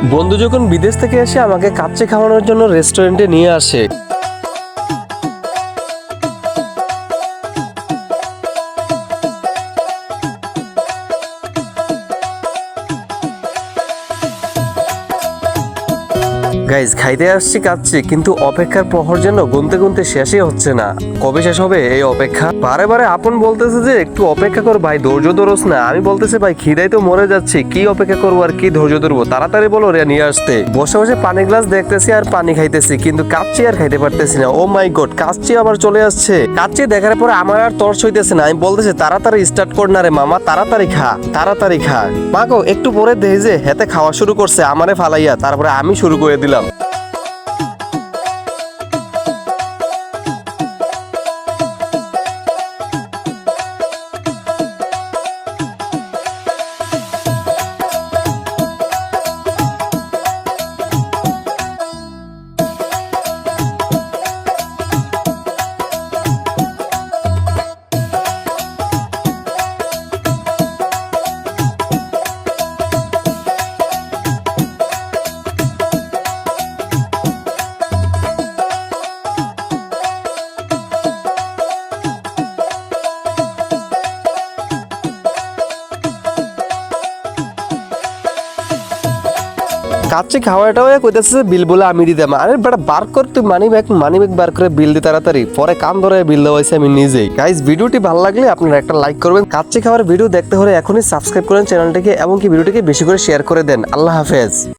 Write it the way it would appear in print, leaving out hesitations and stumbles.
বন্ধু যখন বিদেশ থেকে এসে আমাকে কাচ্চি খাওয়ানোর জন্য রেস্টুরেন্টে নিয়ে আসে। গাইজ খাইতে আসছি কাচ্চি, কিন্তু অপেক্ষার প্রহর যেন গুনতে গুনতে শেষই হচ্ছে না। কবে শেষ হবে এই অপেক্ষা? বারে বারে আপন বলতেছে যে একটু অপেক্ষা কর ভাই, ধৈর্য ধরোস না। আমি বলতেছি ভাই খিদাই তো মরে যাচ্ছে, কি অপেক্ষা করবো আর কি ধৈর্য ধরবো, তাড়াতাড়ি বলো রে নিয়ে আসতে। বসে বসে পানি গ্লাস দেখতেছি আর পানি খাইতেছি, কিন্তু কাচ্চি আর খাইতে পারতেছি না। ও মাই গড, কাচ্চি আবার চলে আসছে। কাচ্চি দেখার পরে আমার আর তর্স হইতেছে না। আমি বলতেছি তাড়াতাড়ি স্টার্ট কর না রে মামা, তাড়াতাড়ি খা, তাড়াতাড়ি খা। মাগো একটু পরে দেখি যে হেতে খাওয়া শুরু করছে আমারে ফালাইয়া, তারপরে আমি শুরু করে দিলাম। কাচ্চি খাওয়াটাও কইতেছে বিল বলে আমি দিতাম। আরে বেটা বার কর তুই মানি ব্যাগ বার করে বিল দি তাড়াতাড়ি, পরে কান ধরে বিল দেওয়া হয়েছে আমি নিজেই। গাইস ভিডিওটি ভালো লাগলে আপনারা একটা লাইক করবেন। কাচ্চি খাওয়ার ভিডিও দেখতে হলে এখনই সাবস্ক্রাইব করেন চ্যানেলটিকে, এমনকি ভিডিওটিকে বেশি করে শেয়ার করে দেন। আল্লাহ হাফেজ।